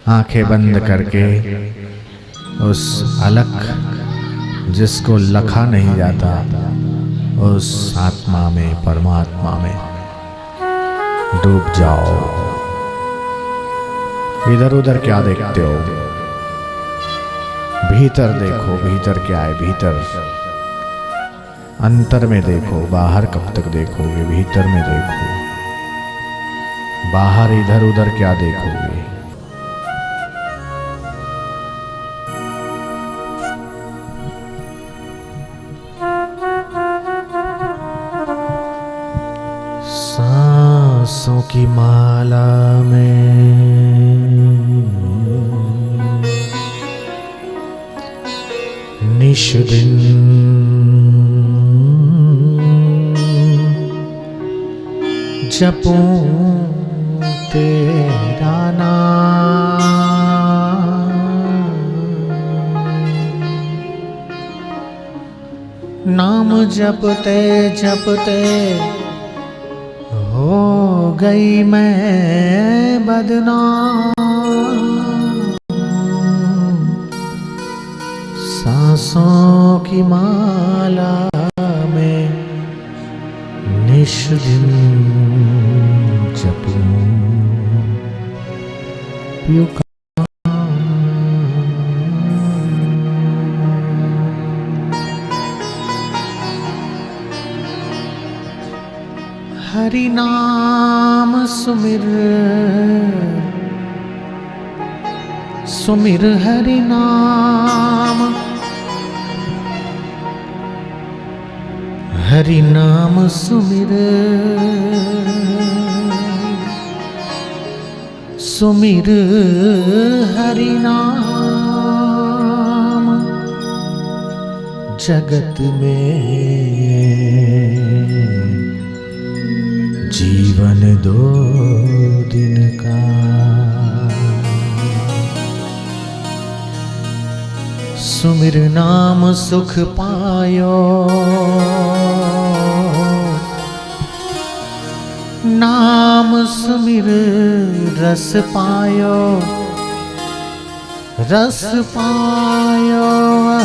आंखें बंद करके उस अलख जिसको लखा नहीं जाता, उस आत्मा में, परमात्मा में डूब जाओ। इधर उधर क्या देखते हो? भीतर देखो, भीतर क्या है। भीतर अंतर में देखो, बाहर कब तक देखोगे? भीतर में देखो, बाहर इधर उधर क्या देखोगे? सांसों की माला में निश दिन जपूं तेरा नाम जपते जपते हो गई मैं बदनाम। सांसों की माला में निश दिन जपूं पियूं हरि नाम सुमिर सुमिर हरि नाम, हरि नाम सुमिर सुमिर हरि नाम। जगत में जीवन 2 दिन का, सुमिर नाम सुख पायो, नाम सुमिर रस पायो, रस पायो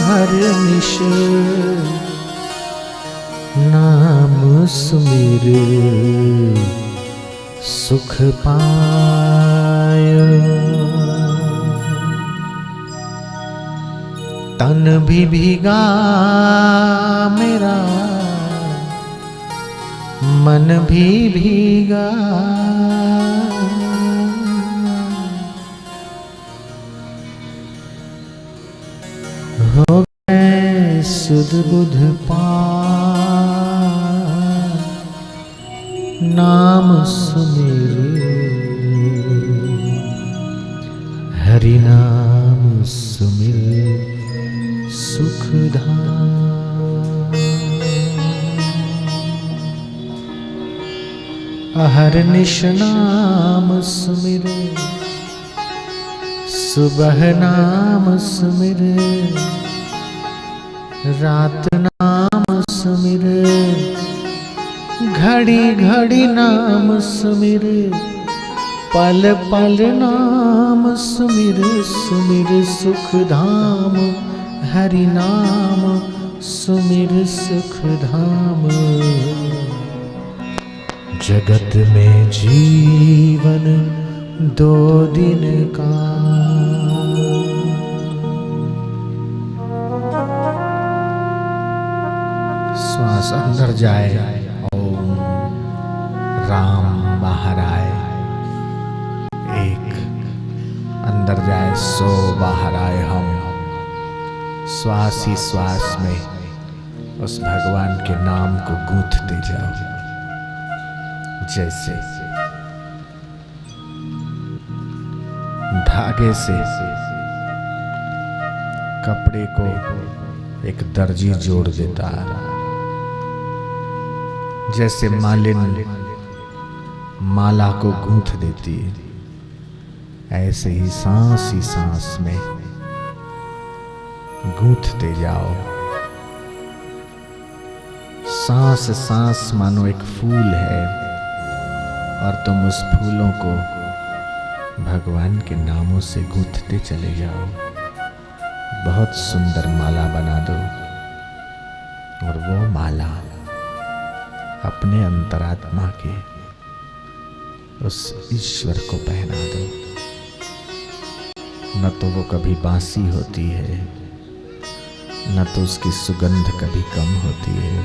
हर निश, नाम सुमिर सुख पायो। तन भी भीगा मेरा, मन भी भीगा, हो गए सुध बुध पार, नाम सुमिर हरि नाम सुमिर सुख धाम। अहरनिश नाम सुमिर, सुबह नाम सुमिर, रात नाम सुमिर, घड़ी घड़ी नाम सुमिर, पल पल नाम सुमिर, सुमिर सुख धाम, हरि नाम सुमिर सुख धाम। जगत में जीवन 2 दिन का, श्वास अंदर जाए ओम, राम बाहर आए, एक अंदर जाए सो बाहर आए हम। श्वास ही श्वास में उस भगवान के नाम को गूंथते जाओ, जैसे धागे से कपड़े को एक दर्जी जोड़ देता, जैसे मालिन माला को गूंथ देती है, ऐसे ही सांस में गूंथते जाओ। सांस सांस मानो एक फूल है और तुम उस फूलों को भगवान के नामों से गूंथते चले जाओ। बहुत सुंदर माला बना दो और वो माला अपने अंतरात्मा के उस ईश्वर को पहना दो। न तो वो कभी बासी होती है, न तो उसकी सुगंध कभी कम होती है,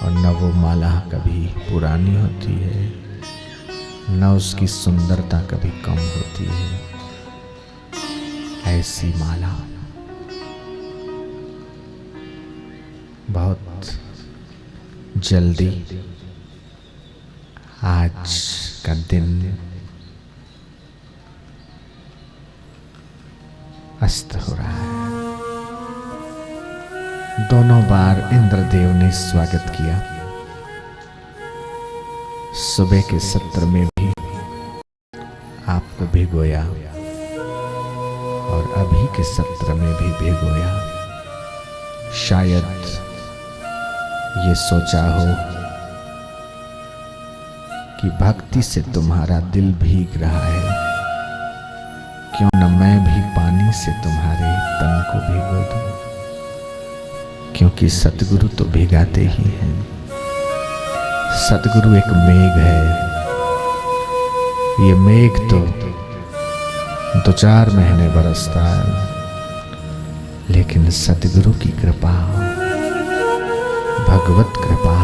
और न वो माला कभी पुरानी होती है, न उसकी सुंदरता कभी कम होती है। ऐसी माला बहुत जल्दी आज का दिन अस्त हो रहा है। दोनों बार इंद्रदेव ने स्वागत किया। सुबह के सत्र में भी आपको भिगोया और अभी के सत्र में भी भिगोया। शायद ये सोचा हो कि भक्ति से तुम्हारा दिल भीग रहा है, क्यों न मैं भी पानी से तुम्हारे तन को भिगो दूं। क्योंकि सतगुरु तो भिगाते ही हैं। सतगुरु एक मेघ है। ये मेघ तो 2-4 महीने बरसता है, लेकिन सतगुरु की कृपा, भगवत कृपा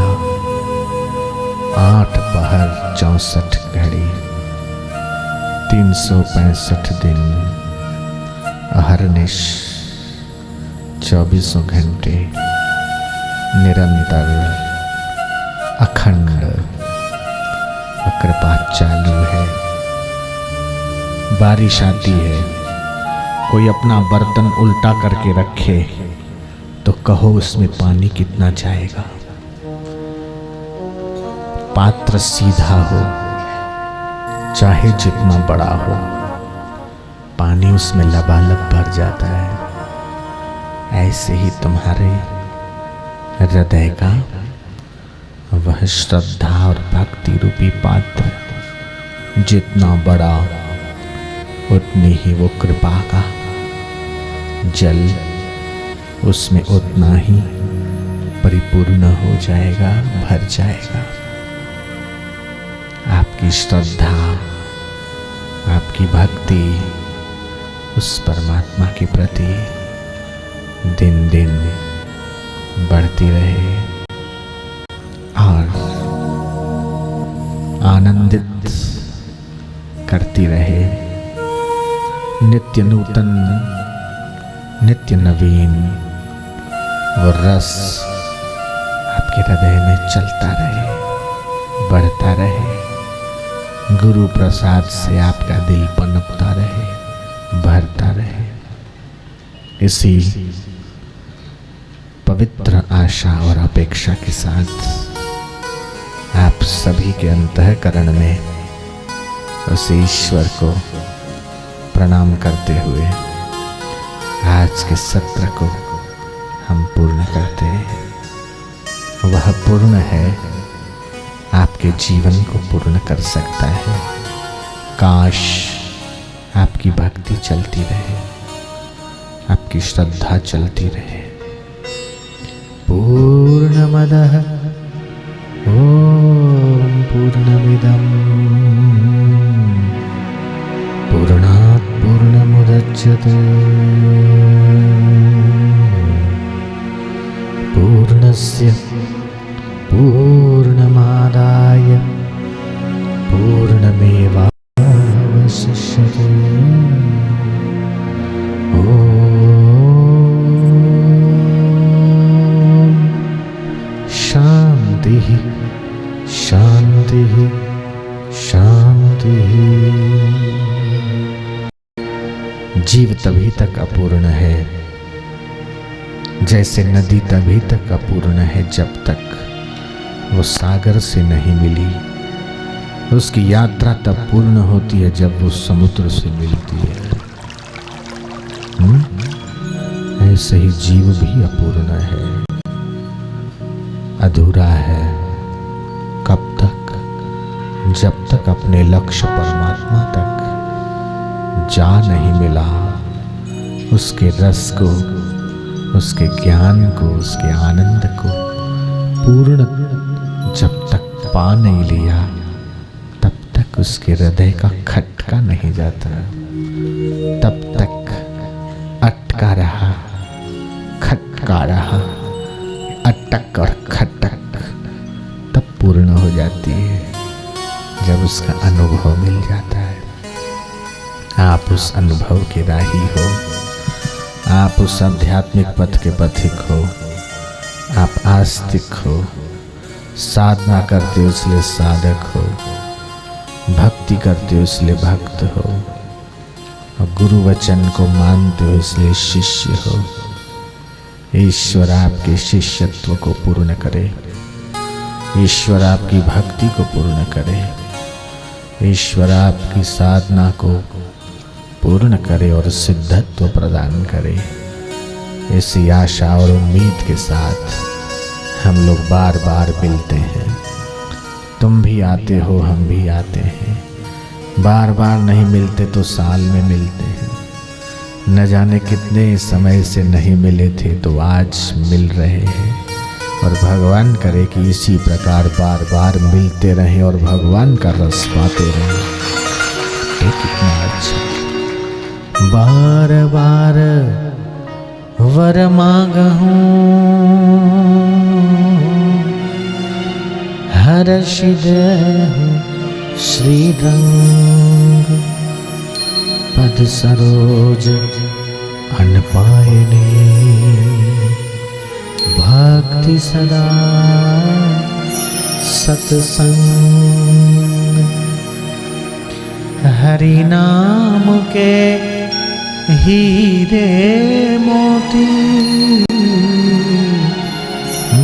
8 पहर 64 घड़ी 365 दिन अहरनिश 24 घंटे निरंतर अखंड कृपा चालू है। बारिश आती है, कोई अपना बर्तन उल्टा करके रखे तो कहो उसमें पानी कितना जाएगा। पात्र सीधा हो, चाहे जितना बड़ा हो, पानी उसमें लबालब भर जाता है। ऐसे ही तुम्हारे हृदय का वह श्रद्धा और भक्ति रूपी पात्र जितना बड़ा, उतनी ही वो कृपा का जल उसमें उतना ही परिपूर्ण हो जाएगा, भर जाएगा। आपकी श्रद्धा, आपकी भक्ति उस परमात्मा के प्रति दिन दिन बढ़ती रहे और आनंदित करती रहे। नित्य नूतन, नित्य नवीन वो रस आपके हृदय में चलता रहे, बढ़ता रहे। गुरु प्रसाद से आपका दिल पनपता रहे, भरता रहे। इसी पवित्र आशा और अपेक्षा के साथ आप सभी के अंतःकरण में उस ईश्वर को प्रणाम करते हुए आज के सत्र को हम पूर्ण करते हैं। वह पूर्ण है, आपके जीवन को पूर्ण कर सकता है। काश आपकी भक्ति चलती रहे, आपकी श्रद्धा चलती रहे। पूर्णमदः ओम पूर्णमिदं पूर्णात् पूर्णमुदच्यते पूर्णस्य पूर्णमादाय पूर्णमेवावशिष्यते। शांति शांति शांति। जीव तभी तक अपूर्ण है, जैसे नदी तभी तक अपूर्ण है जब तक वो सागर से नहीं मिली। उसकी यात्रा तब पूर्ण होती है जब वो समुद्र से मिलती है। ऐसे ही जीव भी अपूर्ण है, अधूरा है। कब तक? जब तक अपने लक्ष्य परमात्मा तक जा नहीं मिला, उसके रस को, उसके ज्ञान को, उसके आनंद को पूर्ण जब तक पा नहीं लिया तब तक उसके हृदय का खटका नहीं जाता, तब तक अटका रहा, खटका रहा। अटक और खटक तब पूर्ण हो जाती है जब उसका अनुभव मिल जाता है। आप उस अनुभव के राही हो, आप उस आध्यात्मिक पथ के पथिक हो, आप आस्तिक हो, साधना करते हो इसलिए साधक हो, भक्ति करते हो इसलिए भक्त हो, और गुरु वचन को मानते हो इसलिए शिष्य हो। ईश्वर आपके शिष्यत्व को पूर्ण करे, ईश्वर आपकी भक्ति को पूर्ण करे, ईश्वर आपकी साधना को पूर्ण करे और सिद्धत्व प्रदान करे। इसी आशा और उम्मीद के साथ हम लोग बार बार मिलते हैं। तुम भी आते हो, हम भी आते हैं। बार बार नहीं मिलते तो साल में मिलते हैं। न जाने कितने समय से नहीं मिले थे तो आज मिल रहे हैं, और भगवान करे कि इसी प्रकार बार बार मिलते रहें और भगवान का रस पाते रहें। तो कितना अच्छा। बार बार वर मांगहूँ, हर्षित श्रीरंग, पद सरोज अनपायने, भक्ति सदा सत्संग, हरि नाम के हीरे मोती,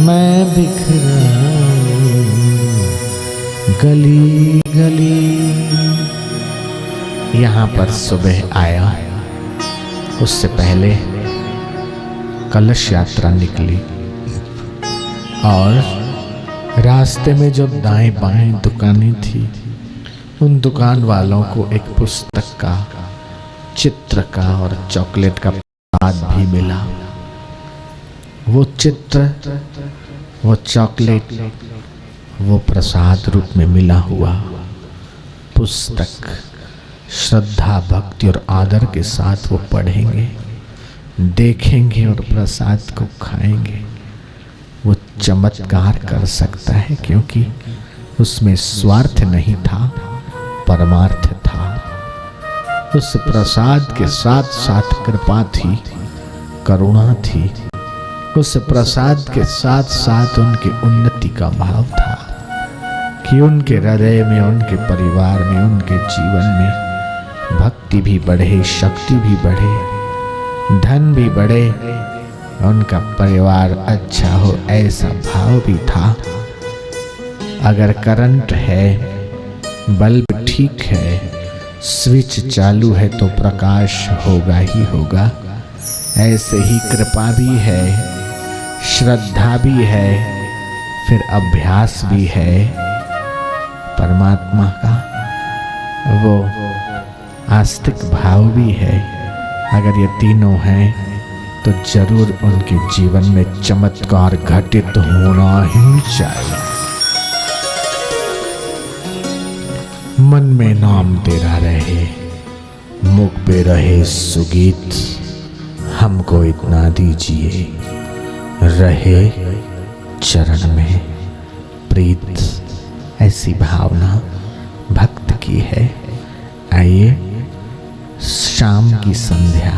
मैं बिखरा गली गली। यहाँ पर सुबह आया, उससे पहले कलश यात्रा निकली और रास्ते में जो दाएं बाएं दुकानें थी, उन दुकान वालों को एक पुस्तक का, चित्र का और चॉकलेट का प्रसाद भी मिला। वो चित्र, वो चॉकलेट, वो प्रसाद रूप में मिला हुआ पुस्तक श्रद्धा, भक्ति और आदर के साथ वो पढ़ेंगे, देखेंगे और प्रसाद को खाएंगे। वो चमत्कार कर सकता है, क्योंकि उसमें स्वार्थ नहीं था, परमार्थ था। उस प्रसाद के साथ साथ कृपा थी, करुणा थी। उस प्रसाद के साथ साथ उनकी उन्नति का भाव था कि उनके हृदय में, उनके परिवार में, उनके जीवन में भक्ति भी बढ़े, शक्ति भी बढ़े, धन भी बढ़े, उनका परिवार अच्छा हो, ऐसा भाव भी था। अगर करंट है, बल्ब ठीक है, स्विच चालू है तो प्रकाश होगा ही होगा। ऐसे ही कृपा भी है, श्रद्धा भी है, फिर अभ्यास भी है परमात्मा का, वो आस्तिक भाव भी है। अगर ये तीनों हैं तो जरूर उनके जीवन में चमत्कार घटित होना ही चाहिए। मन में नाम तेरा रहे, मुख पे रहे सुगीत, हमको इतना दीजिए, रहे चरण में प्रीत। ऐसी भावना भक्त की है। आइए शाम की संध्या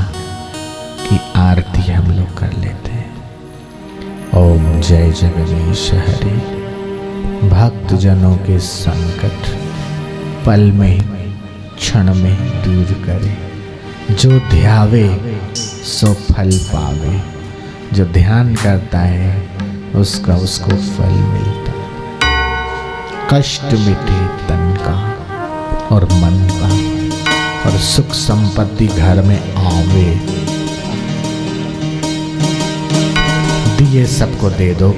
की आरती हम लोग कर लेते हैं। ओम जय जगदीश हरे। भक्त जनों के संकट पल में, क्षण में दूर करे। जो ध्यावे सो फल पावे। जो ध्यान करता है उसका उसको फल मिलता है। कष्ट मिटे तन का और मन का, और सुख संपत्ति घर में आवे। दिए सबको दे दो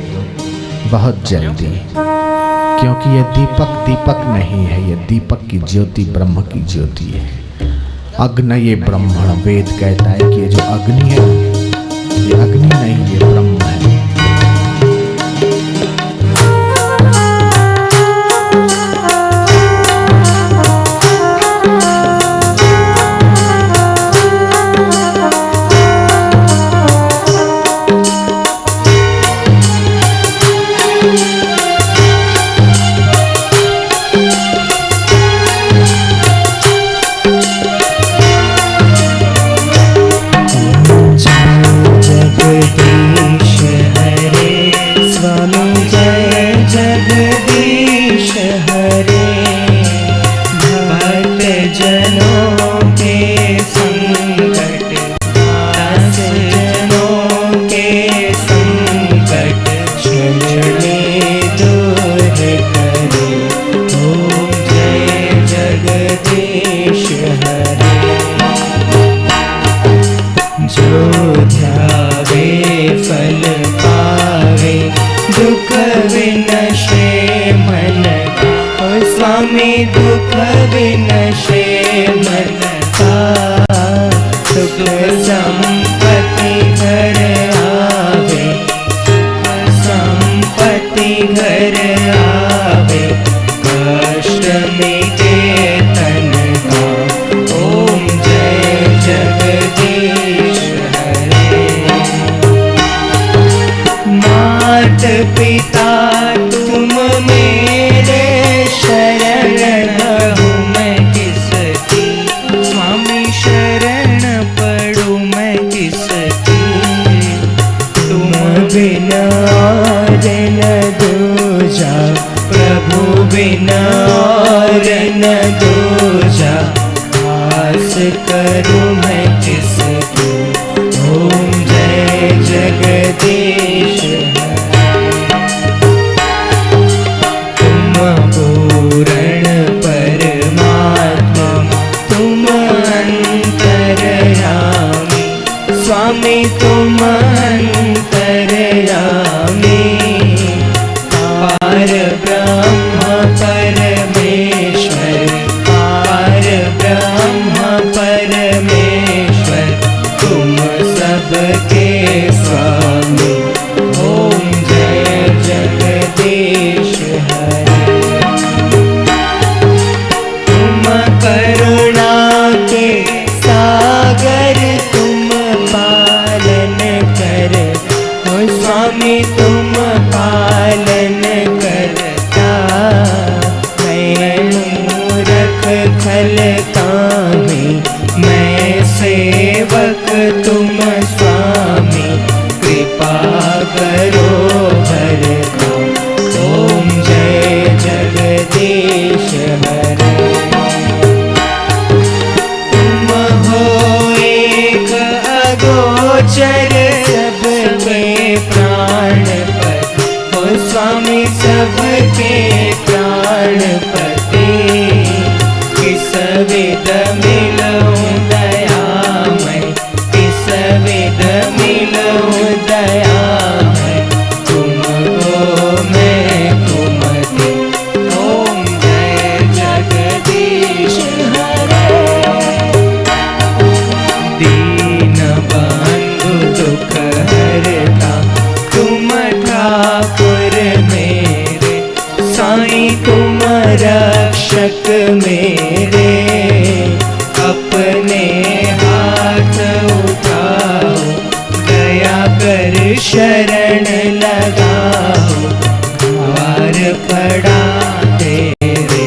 बहुत जल्दी, क्योंकि ये दीपक दीपक नहीं है, ये दीपक की ज्योति ब्रह्म की ज्योति है। अग्नये ब्रह्मण, वेद कहता है कि ये जो अग्नि है ये अग्नि नहीं, ये ब्रह्म है। दुख विनशे मन का, सुख संपत्ति घर आवे, संपत्ति घर आवे, कष्ट मिटे तन का। ओम जय जगदीश हरे। मात पिता तुम मेरे शरण हूँ मैं किसकी, स्वामी शरण पढ़ूँ मैं किसकी। तुम बिना और न दूजा, प्रभु बिना और न दूजा, आस करूँ मैं किसकी। ओम जय जगदीश पूरण परमात्मा, तुम अंतर्यामी, स्वामी तुम अंतर्यामी। पार ब्रह्म परमेश्वर, पार ब्रह्म परमेश्वर, तुम सबके स्वामी। ओम जय जगदीश हरे। करुणा के सागर तुम पालन कर, ओ स्वामी तुम पालन करता। मैं मूरख खल कामी, मैं सेवक तुम स्वामी, कृपा करो भरता। ओम जय जगदीश हरे। गोचर सबके प्राणपति, ओ स्वामी सबके प्राणपति। किस विध मिलऊं दयामय, किस विध मिलऊं दयामय, तुमको मैं कुमति। ओम जय जगदीश हरे। दीन बंधु दुख हरता, तुम ठाकुर मेरे, साईं तुम रक्षक मेरे। अपने हाथ उठाओ, दया कर शरण लगाओ, द्वार पड़ा तेरे।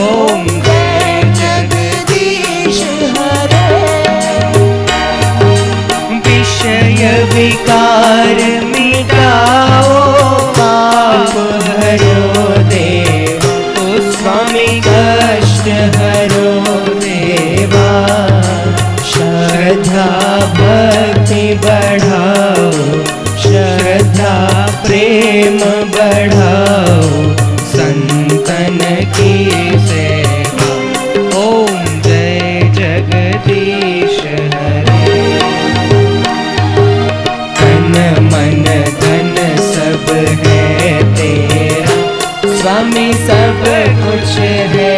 ओम जय जगदीश हरे। विषय विकार मिटाओ, पाप हरो देव, ओ स्वामी कष्ट हरो देवा। श्रद्धा भक्ति बढ़ाओ, श्रद्धा प्रेम बढ़ाओ, संतन की सेवा। ओम जय जगदीश हरे। मन धन सब है तेरा, स्वामी सब कुछ है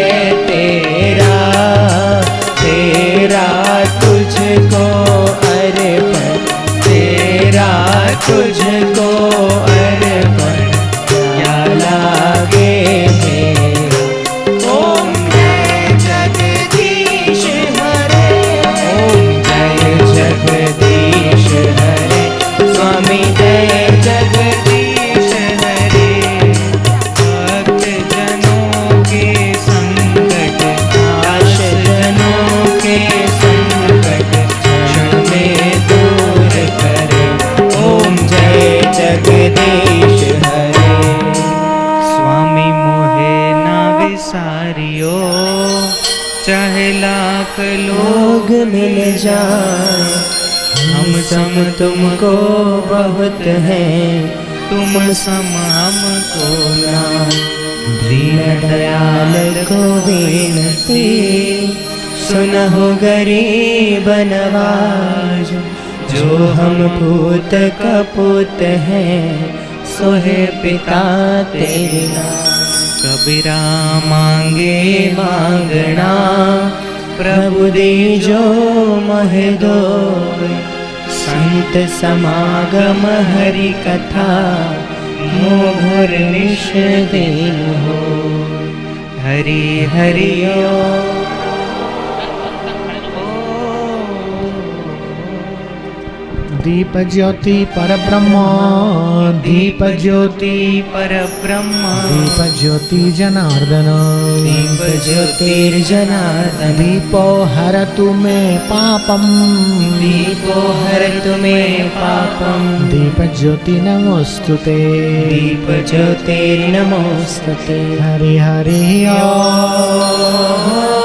तेरा, तेरा तुझको अर्पण क्या लागे मेरा। ओम जय जगदीश हरे, ओम जय जगदीश हरे, स्वामी जय जगदीश हरे। भक्त जनों के संकट, दास जनों के संकट क्षण में दूर करे। ओम जय जगदीश हरे। स्वामी मोहे ना विसारियो, चाहे लाख लोग मिल जाए, हम सम तुमको बहुत है, तुम सम हमको ना। दीन दयाल को विनती, सुनहो गरीब नवाज। जो हम पूत कपूत हैं, सोहे पिता तेरे नाम। कबीरा मांगे मांगना, प्रभु दीजो मह दोय। संत समागम हरि कथा, मोघर निश दिन हो। हरि हरि ओम। दीप ज्योति परब्रह्म, दीप ज्योति परब्रह्म, दीप ज्योति जनार्दन, दीप ज्योतिर्जनार्दन। दीपो हरतु मे पापम, दीपो हरतु मे पापम। दीप ज्योति नमोस्तुते, दीप ज्योतिर्नमोस्तुते। हरि हरि ओम।